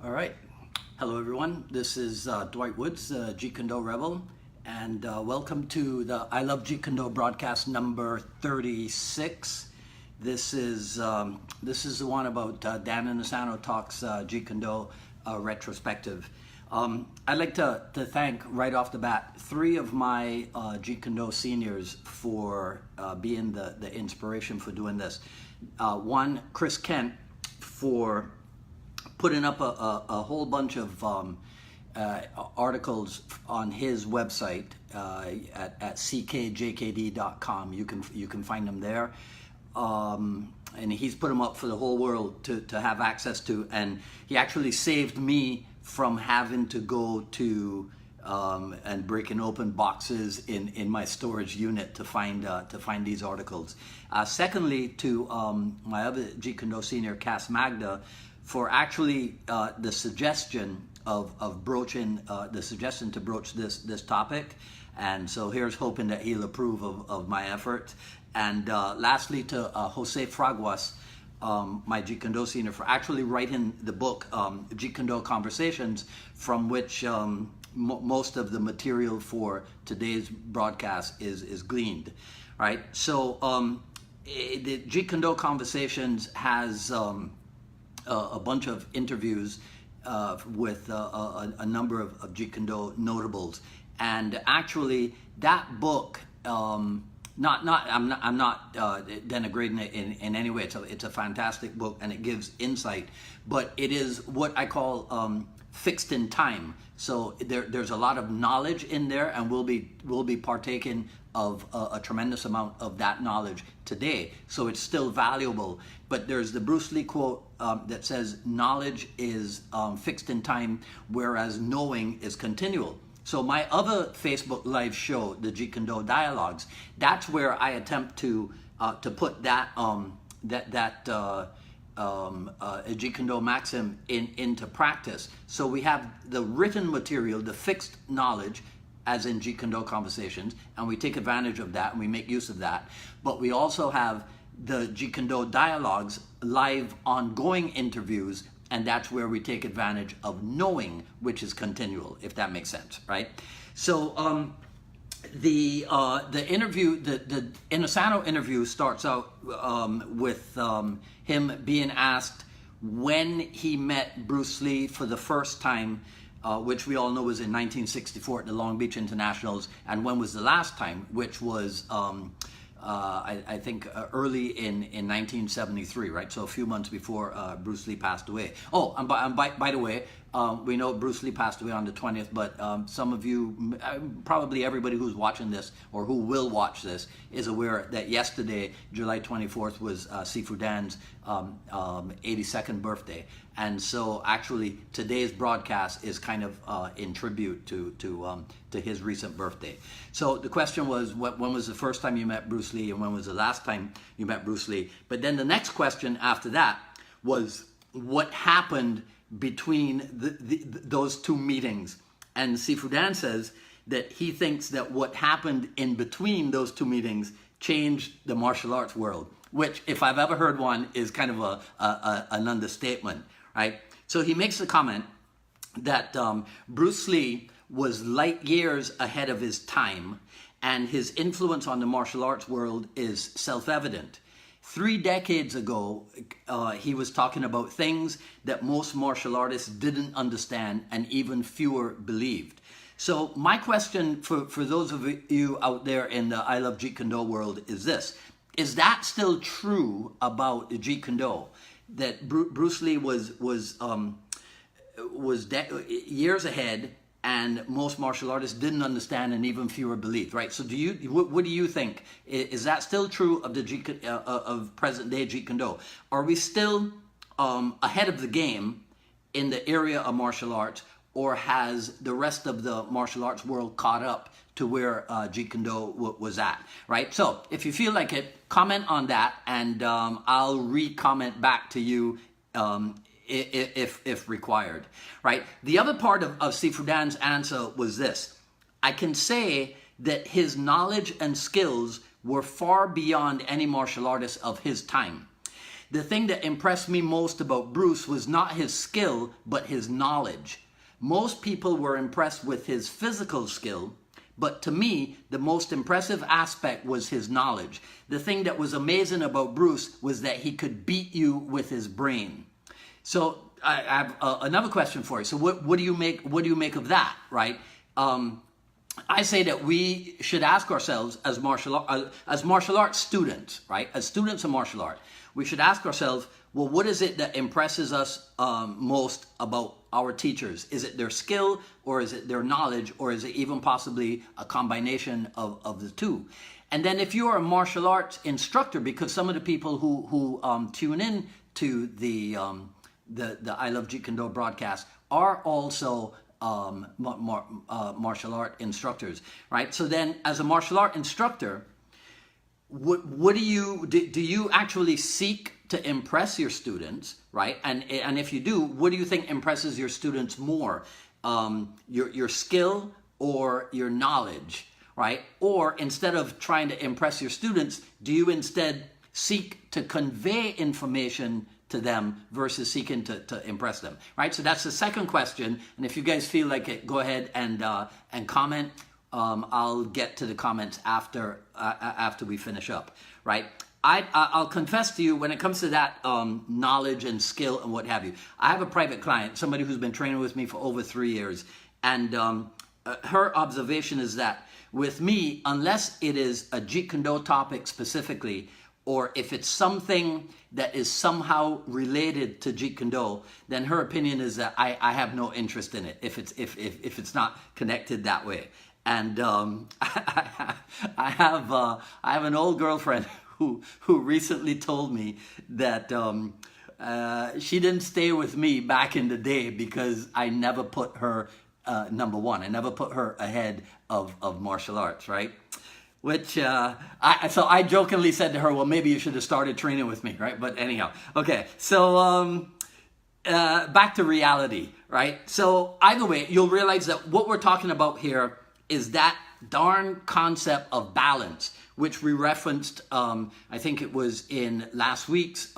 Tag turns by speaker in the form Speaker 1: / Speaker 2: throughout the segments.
Speaker 1: All right. Hello, everyone. This is Dwight Woods, Jeet Kune Rebel, and welcome to the I Love Jeet Kune broadcast number 36. This is the one about Dan Inosanto Talks Jeet Kune retrospective. I'd like to thank right off the bat 3 of my Jeet Kune seniors for being the inspiration for doing this. One, Chris Kent, for putting up a whole bunch of articles on his website at ckjkd.com. You can find them there, and he's put them up for the whole world to have access to. And he actually saved me from having to go to and breaking open boxes in my storage unit to find these articles. Secondly, to my other Jeet Kune senior, Cass Magda, for actually the suggestion of broaching the suggestion to broach this topic. And so here's hoping that he'll approve of my effort. And lastly, to Jose Fraguas, my Jeet Kune senior, for actually writing the book Jeet Kune Conversations, from which most of the material for today's broadcast is gleaned, right? So the Jeet Kune Conversations has a bunch of interviews with a number of Jeet Kune notables, and actually that book, I'm not denigrating it in any way. It's a fantastic book, and it gives insight, but it is what I call fixed in time. So there's a lot of knowledge in there, and we'll be partaking of a tremendous amount of that knowledge today. So it's still valuable. But there's the Bruce Lee quote that says, knowledge is fixed in time, whereas knowing is continual. So my other Facebook live show, the Jeet Kune Dialogues, that's where I attempt to put that Jeet Kune maxim into practice. So we have the written material, the fixed knowledge, as in Jeet Kune Conversations, and we take advantage of that and we make use of that. But we also have the Jeet Kune Dialogues, live ongoing interviews, and that's where we take advantage of knowing, which is continual, if that makes sense, right? So the interview, the Inosanto interview starts out with him being asked when he met Bruce Lee for the first time, which we all know was in 1964 at the Long Beach Internationals, and when was the last time, which was I think early in 1973, right? So a few months before Bruce Lee passed away. Oh, and by the way, we know Bruce Lee passed away on the 20th, but some of you, probably everybody who's watching this or who will watch this, is aware that yesterday, July 24th, was Sifu Dan's 82nd birthday. And so actually today's broadcast is kind of in tribute to his recent birthday. So the question was, when was the first time you met Bruce Lee, and when was the last time you met Bruce Lee? But then the next question after that was, what happened between those 2 meetings? And Sifu Dan says that he thinks that what happened in between those 2 meetings changed the martial arts world, which, if I've ever heard one, is kind of an understatement, right? So he makes the comment that Bruce Lee was light years ahead of his time, and his influence on the martial arts world is self-evident. 3 decades ago, he was talking about things that most martial artists didn't understand and even fewer believed. So my question for those of you out there in the I Love Jeet Kune world is this: is that still true about Jeet Kune, that Bruce Lee was years ahead, and most martial artists didn't understand and even fewer believed, right? So what do you think? Is that still true of the of present day Jeet Kune? Are we still ahead of the game in the area of martial arts, or has the rest of the martial arts world caught up to where Jeet Kune was at, right? So if you feel like it, comment on that, and I'll re-comment back to you if required, right? The other part of Sifu Dan's answer was this: I can say that his knowledge and skills were far beyond any martial artist of his time. The thing that impressed me most about Bruce was not his skill, but his knowledge. Most people were impressed with his physical skill, but to me, the most impressive aspect was his knowledge. The thing that was amazing about Bruce was that he could beat you with his brain. So I have another question for you. So what do you make of that, right? I say that we should ask ourselves as martial arts students, right? As students of martial art, we should ask ourselves, well, what is it that impresses us most about our teachers? Is it their skill, or is it their knowledge, or is it even possibly a combination of the two? And then if you are a martial arts instructor, because some of the people who tune in to the I Love Jeet Kune broadcast are also martial art instructors, right? So then as a martial art instructor, what do you actually seek to impress your students, right? And if you do, what do you think impresses your students more? Your skill or your knowledge, right? Or instead of trying to impress your students, do you instead seek to convey information to them versus seeking to impress them, right? So that's the second question. And if you guys feel like it, go ahead and comment. I'll get to the comments after we finish up, right? I'll confess to you, when it comes to that knowledge and skill and what have you, I have a private client, somebody who's been training with me for over 3 years, and her observation is that with me, unless it is a Jeet Kune topic specifically, or if it's something that is somehow related to Jeet Kune, then her opinion is that I have no interest in it if it's not connected that way. And I have an old girlfriend who recently told me that she didn't stay with me back in the day because I never put her number one. I never put her ahead of martial arts, right? Which so I jokingly said to her, well, maybe you should have started training with me, right? But anyhow, okay. So back to reality, right? So either way, you'll realize that what we're talking about here is that darn concept of balance, which we referenced. I think it was in last week's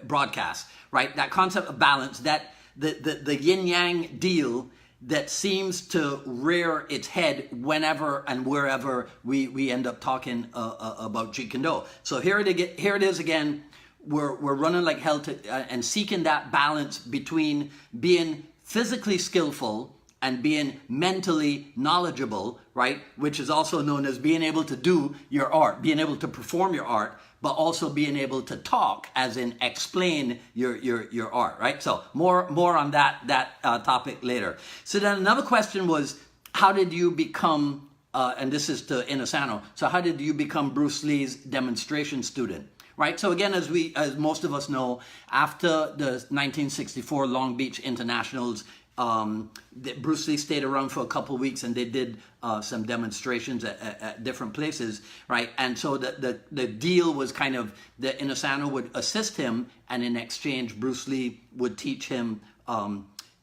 Speaker 1: broadcast, right? That concept of balance, that the yin yang deal that seems to rear its head whenever and wherever we end up talking about Jeet Kune. So here it is again. We're running like hell and seeking that balance between being physically skillful and being mentally knowledgeable, right? Which is also known as being able to do your art, being able to perform your art, but also being able to talk, as in explain your art, right? So more on that topic later. So then another question was, how did you become, and this is to Inosanto, so how did you become Bruce Lee's demonstration student? Right. So again, as most of us know, after the 1964 Long Beach Internationals, Bruce Lee stayed around for a couple of weeks, and they did some demonstrations at different places, right? And so the deal was kind of that Inosanto would assist him, and in exchange, Bruce Lee would teach him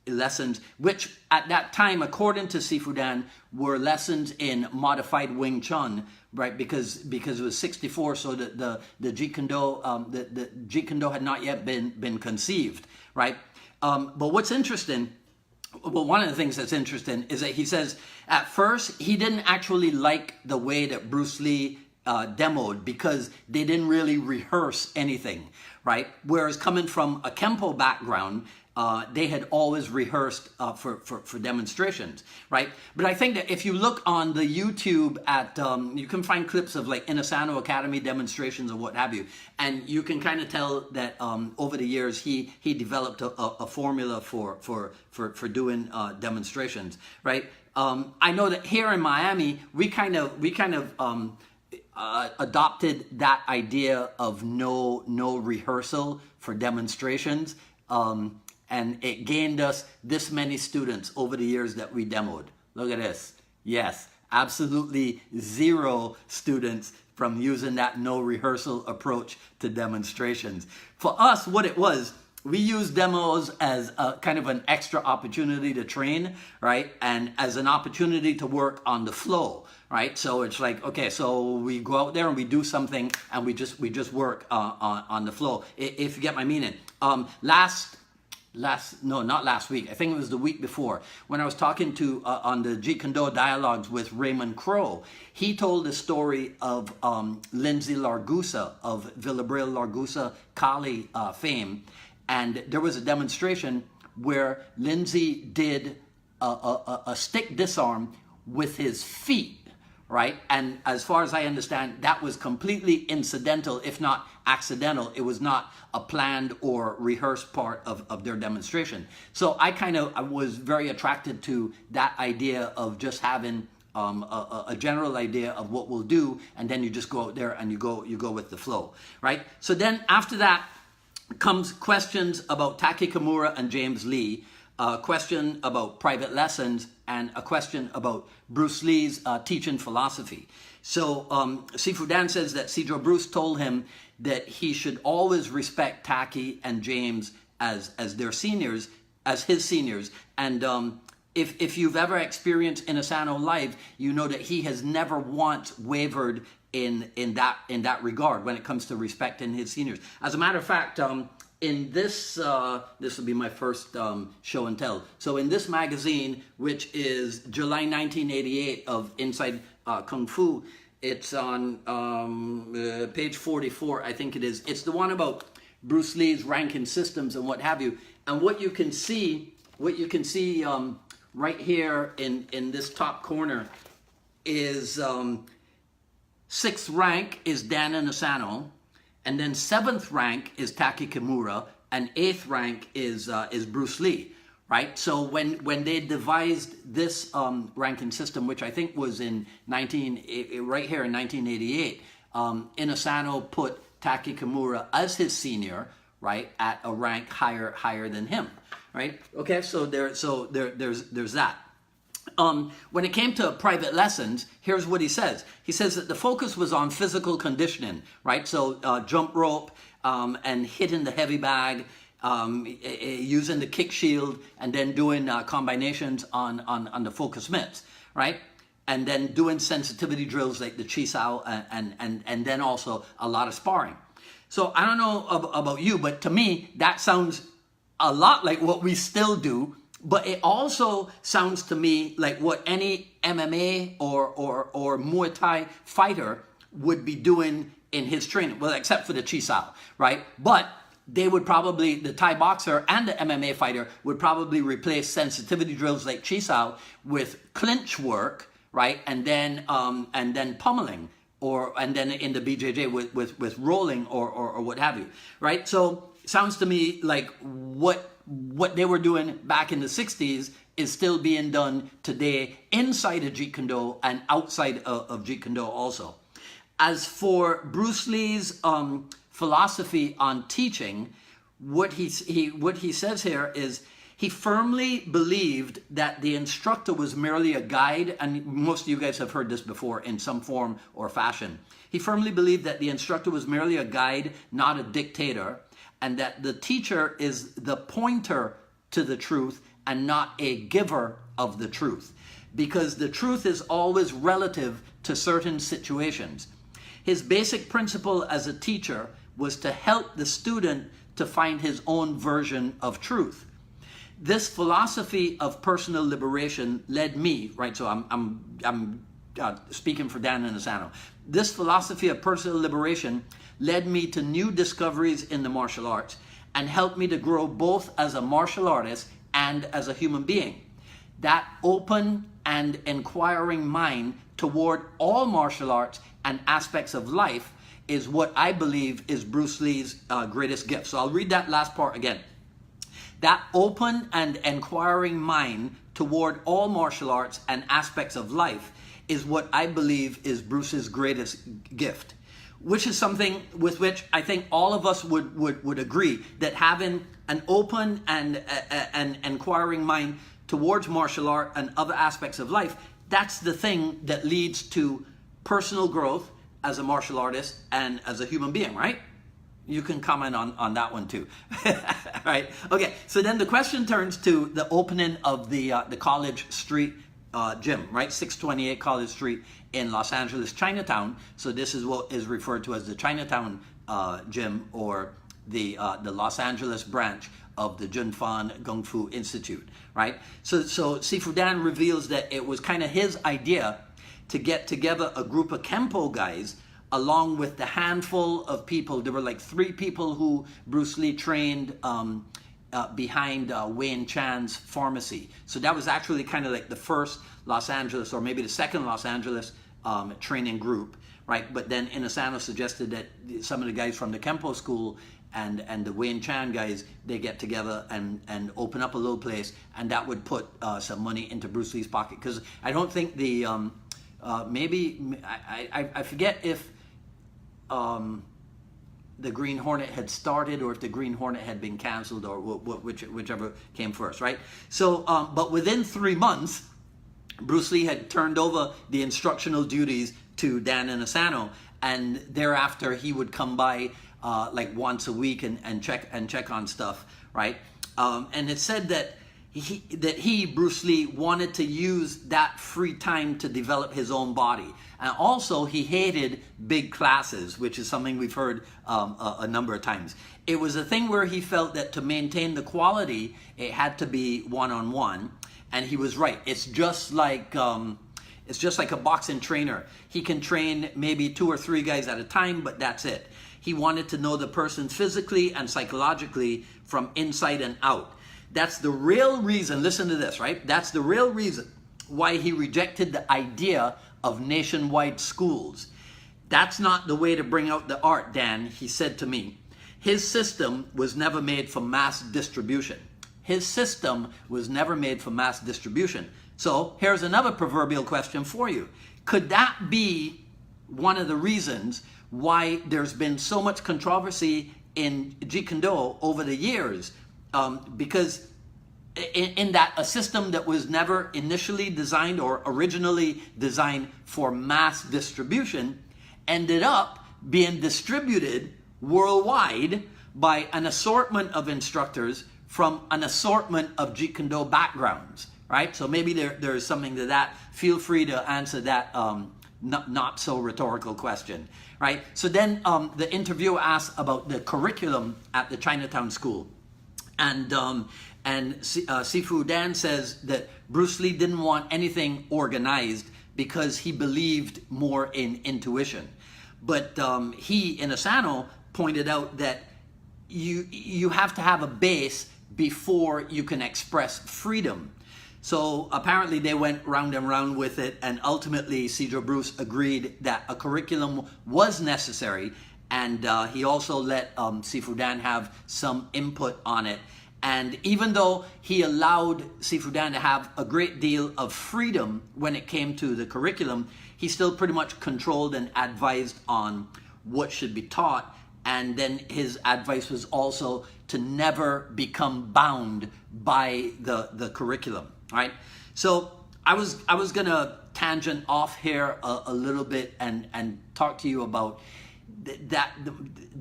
Speaker 1: lessons, which at that time, according to Sifu Dan, were lessons in modified Wing Chun, right? Because it was 64, so the Jeet Kune the Jeet Kune had not yet been conceived, right? But what's interesting, well, one of the things that's interesting is that he says at first he didn't actually like the way that Bruce Lee demoed, because they didn't really rehearse anything, right? Whereas coming from a Kempo background, they had always rehearsed for demonstrations, right? But I think that if you look on the YouTube at, you can find clips of like Inosanto Academy demonstrations or what have you, and you can kind of tell that over the years he developed a formula for doing demonstrations, right? I know that here in Miami we kind of adopted that idea of no rehearsal for demonstrations. And it gained us this many students over the years that we demoed. Look at this. Yes, absolutely 0 students from using that no rehearsal approach to demonstrations. For us, what it was we use demos as a kind of an extra opportunity to train, right? And as an opportunity to work on the flow, right? So it's like, okay, so we go out there and we do something and we just work on the flow, if you get my meaning. Not last week, I think it was the week before, when I was talking to on the Jeet Kune dialogues with Raymond Crow, he told the story of Lindsay Largusa of Villabril Largusa Kali fame, and there was a demonstration where Lindsay did a stick disarm with his feet, right? And as far as I understand, that was completely incidental, if not accidental. It was not a planned or rehearsed part of their demonstration. So I was very attracted to that idea of just having a general idea of what we'll do, and then you just go out there and you go with the flow, right? So then after that comes questions about Taki Kimura and James Lee, a question about private lessons, and a question about Bruce Lee's teaching philosophy. So Sifu Dan says that Cedro Bruce told him that he should always respect Taki and James as their seniors, as his seniors. And if you've ever experienced Inosanto live, you know that he has never once wavered in that regard when it comes to respecting his seniors. As a matter of fact, in this, this will be my first show and tell. So in this magazine, which is July 1988 of Inside Kung Fu, it's on page 44, I think it is. It's the one about Bruce Lee's ranking systems and what have you. And what you can see right here in this top corner is 6th rank is Dan Inosanto. And then 7th rank is Taki Kimura, and 8th rank is Bruce Lee, right? So when they devised this ranking system, which I think was in right here in 1988, Inosanto put Taki Kimura as his senior, right, at a rank higher than him, right? Okay, so there's that. When it came to private lessons, here's what he says. He says that the focus was on physical conditioning, right? So jump rope and hitting the heavy bag, using the kick shield, and then doing combinations on the focus mitts, right? And then doing sensitivity drills like the Chisao, and then also a lot of sparring. So I don't know about you, but to me, that sounds a lot like what we still do. But it also sounds to me like what any MMA or Muay Thai fighter would be doing in his training. Well, except for the Chisao, right? But they would probably, the Thai boxer and the MMA fighter would probably replace sensitivity drills like Chisao with clinch work, right? And then pummeling, and then in the BJJ with rolling or what have you, right? So sounds to me like what they were doing back in the 60s is still being done today inside of Jeet Kune and outside of Jeet Kune also. As for Bruce Lee's philosophy on teaching, what he says here is he firmly believed that the instructor was merely a guide, and most of you guys have heard this before in some form or fashion. He firmly believed that the instructor was merely a guide, not a dictator, and that the teacher is the pointer to the truth and not a giver of the truth, because the truth is always relative to certain situations. His basic principle as a teacher was to help the student to find his own version of truth. This philosophy of personal liberation led me, right, so I'm speaking for Dan Inosanto. This philosophy of personal liberation led me to new discoveries in the martial arts and helped me to grow both as a martial artist and as a human being. That open and inquiring mind toward all martial arts and aspects of life is what I believe is Bruce Lee's greatest gift. So I'll read that last part again. That open and inquiring mind toward all martial arts and aspects of life is what I believe is Bruce's greatest gift, which is something with which I think all of us would agree, that having an open and inquiring mind towards martial art and other aspects of life, that's the thing that leads to personal growth as a martial artist and as a human being, right? you can comment on that one too. Right? Okay, so then the question turns to the opening of the College Street gym, right? 628 College Street in Los Angeles, Chinatown. So this is what is referred to as the Chinatown gym, or the Los Angeles branch of the Junfan Kung Fu Institute, right? So Sifu Dan reveals that it was kind of his idea to get together a group of Kempo guys along with the handful of people. There were like 3 people who Bruce Lee trained behind Wayne Chan's pharmacy. So that was actually kind of like the first Los Angeles, or maybe the second Los Angeles training group, right? But then Inosanto suggested that some of the guys from the Kempo school and the Wayne Chan guys, they get together and open up a little place, and that would put some money into Bruce Lee's pocket. Because I don't think the I forget if the Green Hornet had started, or if the Green Hornet had been canceled, or whichever came first, right? So, but within 3 months, Bruce Lee had turned over the instructional duties to Dan Inosanto, and thereafter he would come by like once a week and check on stuff, right? And it said that Bruce Lee, wanted to use that free time to develop his own body. And also he hated big classes, which is something we've heard a number of times. It was a thing where he felt that to maintain the quality, it had to be one-on-one. And he was right. It's just like a boxing trainer. He can train maybe 2 or 3 guys at a time, but that's it. He wanted to know the person physically and psychologically from inside and out. That's the real reason, listen to this, right? That's the real reason why he rejected the idea of nationwide schools. That's not the way to bring out the art, Dan, he said to me. His system was never made for mass distribution. His system was never made for mass distribution. So here's another proverbial question for you. Could that be one of the reasons why there's been so much controversy in Jeet Kune Do over the years? Because in that a system that was never initially designed or originally designed for mass distribution ended up being distributed worldwide by an assortment of instructors from an assortment of Jeet Kune Do backgrounds, right? So maybe there's something to that. Feel free to answer that not so rhetorical question, right? So then the interviewer asked about the curriculum at the Chinatown school. And Sifu Dan says that Bruce Lee didn't want anything organized because he believed more in intuition. But Inosanto pointed out that you have to have a base before you can express freedom. So apparently they went round and round with it, and ultimately Cedro Bruce agreed that a curriculum was necessary, and he also let Sifu Dan have some input on it. And even though he allowed Sifu Dan to have a great deal of freedom when it came to the curriculum, he still pretty much controlled and advised on what should be taught. And then his advice was also to never become bound by the curriculum, right? So I was gonna tangent off here a little bit and talk to you about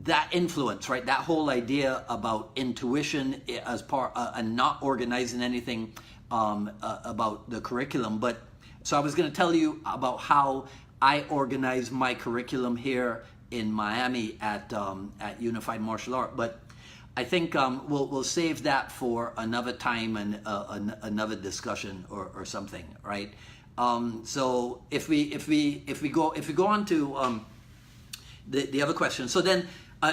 Speaker 1: that influence, right? That whole idea about intuition as part and not organizing anything about the curriculum. But so I was going to tell you about how I organize my curriculum here in Miami at Unified Martial Art. But I think we'll save that for another time and another discussion or something, right? So if we go on to the other question. So then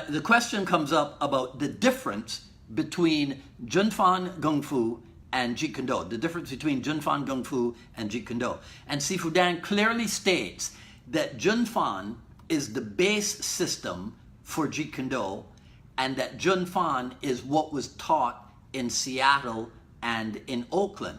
Speaker 1: the question comes up about the difference between Junfan Kung Fu and Jeet Kune Do. The difference between Junfan Kung Fu and Jeet Kune Do. And Sifu Dan clearly states that Junfan is the base system for Jeet Kune Do, and that Junfan is what was taught in Seattle and in Oakland.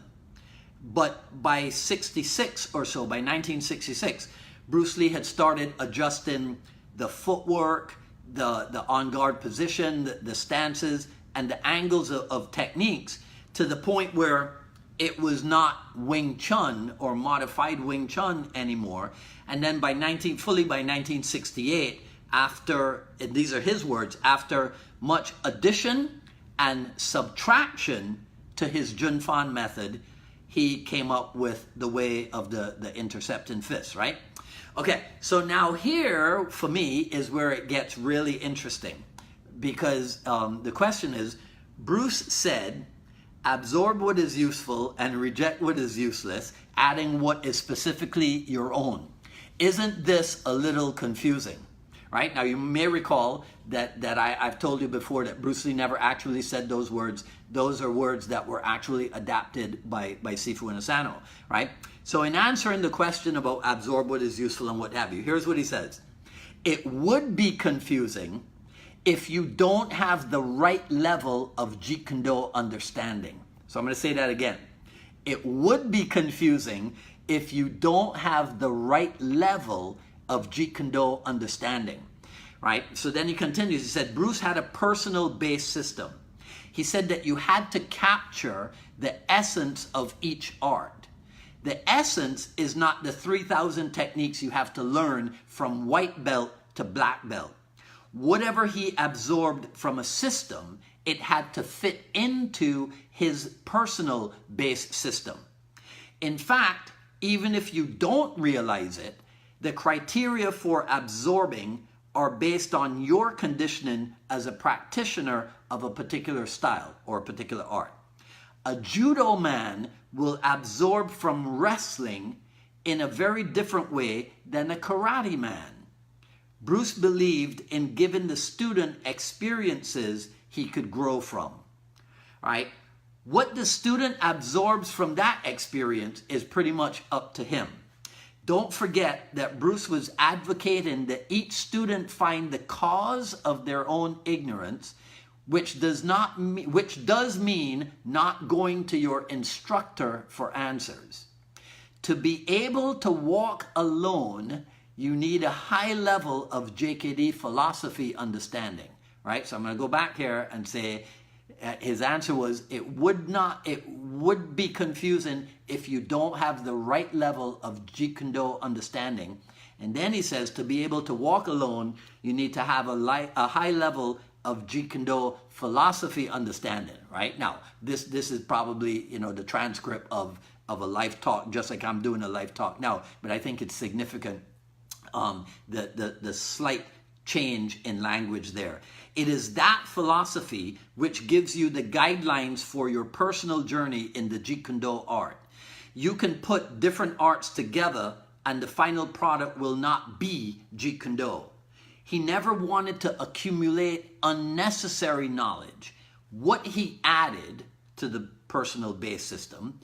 Speaker 1: But by 66 or so, by 1966, Bruce Lee had started adjusting the footwork, the on-guard position, the stances, and the angles of techniques to the point where it was not Wing Chun or modified Wing Chun anymore. And then by 1968, after, and these are his words, after much addition and subtraction to his Junfan method, he came up with the way of the intercepting fist, right? Okay, so now here, for me, is where it gets really interesting. Because the question is, Bruce said, absorb what is useful and reject what is useless, adding what is specifically your own. Isn't this a little confusing? Right? Now, you may recall that I've told you before that Bruce Lee never actually said those words. Those are words that were actually adapted by Sifu Inosanto, right? So in answering the question about absorb what is useful and what have you, here's what he says. It would be confusing if you don't have the right level of Jeet Kune understanding. So I'm going to say that again. It would be confusing if you don't have the right level of Jeet Kune understanding, right? So then he continues, he said, Bruce had a personal based system. He said that you had to capture the essence of each art. The essence is not the 3,000 techniques you have to learn from white belt to black belt. Whatever he absorbed from a system, it had to fit into his personal based system. In fact, even if you don't realize it, the criteria for absorbing are based on your conditioning as a practitioner of a particular style or a particular art. A judo man will absorb from wrestling in a very different way than a karate man. Bruce believed in giving the student experiences he could grow from, right? What the student absorbs from that experience is pretty much up to him. Don't forget that Bruce was advocating that each student find the cause of their own ignorance, which does mean not going to your instructor for answers. To be able to walk alone, you need a high level of JKD philosophy understanding, right? So I'm going to go back here and say his answer was, it would be confusing if you don't have the right level of Jeet Kune understanding. And then he says, to be able to walk alone, you need to have a high level of Jeet Kune philosophy understanding, right? Now, this is probably, the transcript of a live talk, just like I'm doing a live talk now, but I think it's significant, the slight change in language there. It is that philosophy which gives you the guidelines for your personal journey in the Jeet Kune art. You can put different arts together and the final product will not be Jeet Kune. He never wanted to accumulate unnecessary knowledge. What he added to the personal base system,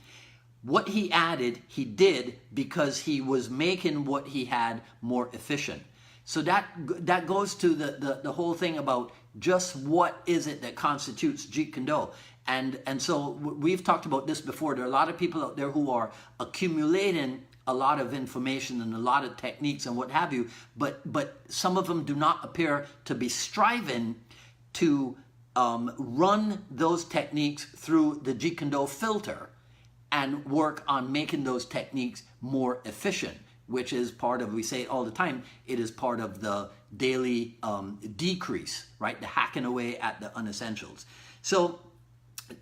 Speaker 1: what he added, he did because he was making what he had more efficient. So that goes to the whole thing about just what is it that constitutes Jeet Kune. And so we've talked about this before. There are a lot of people out there who are accumulating a lot of information and a lot of techniques and what have you, but some of them do not appear to be striving to run those techniques through the Jeet Kune filter and work on making those techniques more efficient, which is part of, we say it all the time, it is part of the daily decrease, right? The hacking away at the unessentials. So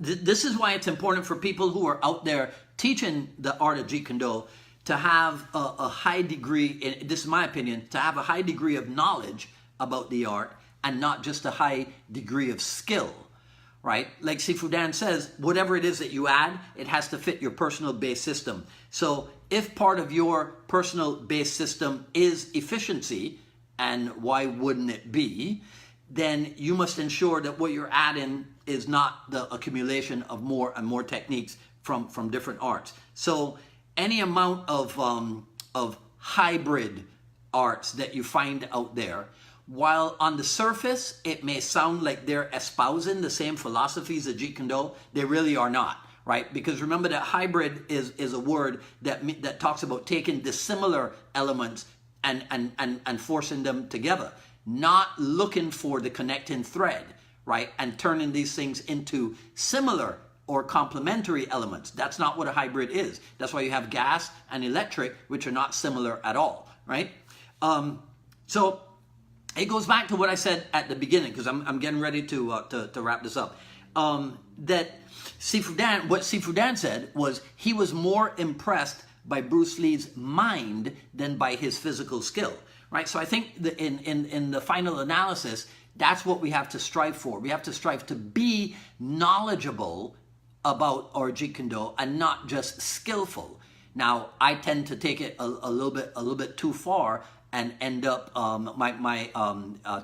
Speaker 1: this is why it's important for people who are out there teaching the art of Jeet Kune to have a high degree, this is my opinion, to have a high degree of knowledge about the art and not just a high degree of skill, right? Like Sifu Dan says, whatever it is that you add, it has to fit your personal base system. So if part of your personal base system is efficiency, and why wouldn't it be, then you must ensure that what you're adding is not the accumulation of more and more techniques from different arts. So any amount of hybrid arts that you find out there, while on the surface it may sound like they're espousing the same philosophies as Jeet Kune, they really are not, right? Because remember that hybrid is a word that talks about taking dissimilar elements and forcing them together, not looking for the connecting thread, right? And turning these things into similar or complementary elements. That's not what a hybrid is. That's why you have gas and electric, which are not similar at all, right? So it goes back to what I said at the beginning, because I'm getting ready to wrap this up. That what Sifu Dan said was he was more impressed by Bruce Lee's mind than by his physical skill, right? So I think that in the final analysis, that's what we have to strive for. We have to strive to be knowledgeable about our Jeet Kune Do and not just skillful. Now, I tend to take it a little bit too far and end up, my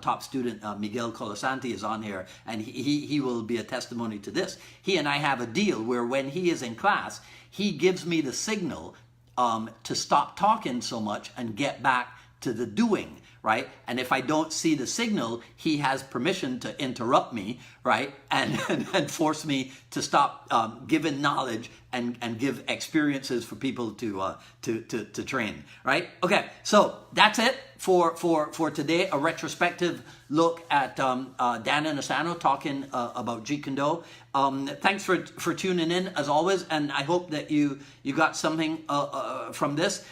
Speaker 1: top student, Miguel Colasanti, is on here, and he will be a testimony to this. He and I have a deal where when he is in class, he gives me the signal to stop talking so much and get back to the doing, right? And if I don't see the signal, he has permission to interrupt me, right? And force me to stop giving knowledge and give experiences for people to train, right? Okay, so that's it for today. A retrospective look at Dan Inosanto talking about Jeet Kune Do. Thanks for tuning in as always, and I hope that you got something from this.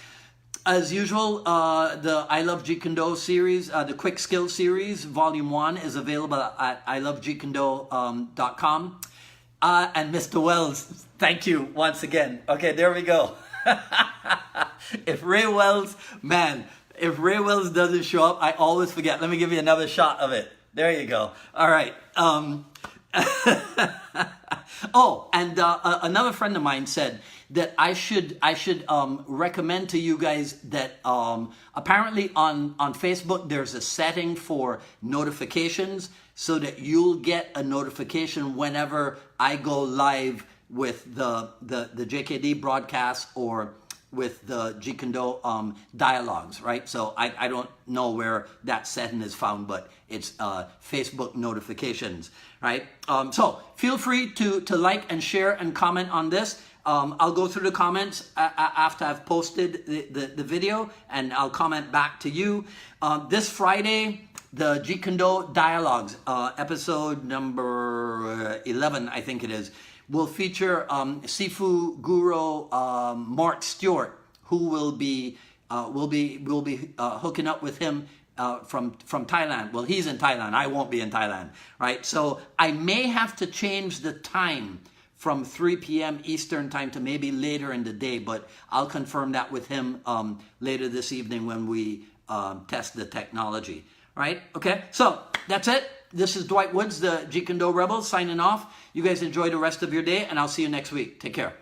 Speaker 1: As usual, the I Love Jeet Kune Do series, the Quick Skill series, Volume 1 is available at ilovejeetkunዶ.com. And Mr. Wells, thank you once again. Okay, there we go. If Ray Wells doesn't show up, I always forget. Let me give you another shot of it. There you go. All right. Oh, and another friend of mine said that I should recommend to you guys that apparently on Facebook there's a setting for notifications so that you'll get a notification whenever I go live with the JKD broadcast or with the Jeet Kune Do dialogues, right? So I don't know where that setting is found, but it's Facebook notifications, right? So feel free to like and share and comment on this. I'll go through the comments after I've posted the video, and I'll comment back to you. This Friday, the Jeet Kune Do dialogues, episode number 11, I think it is, will feature Sifu Guru Mark Stewart, who will be hooking up with him from Thailand. Well, he's in Thailand. I won't be in Thailand, right? So I may have to change the time from 3 p.m. Eastern time to maybe later in the day, but I'll confirm that with him later this evening when we test the technology, right? Okay, so that's it. This is Dwight Woods, the Jeet Kune Do Rebel, signing off. You guys enjoy the rest of your day, and I'll see you next week. Take care.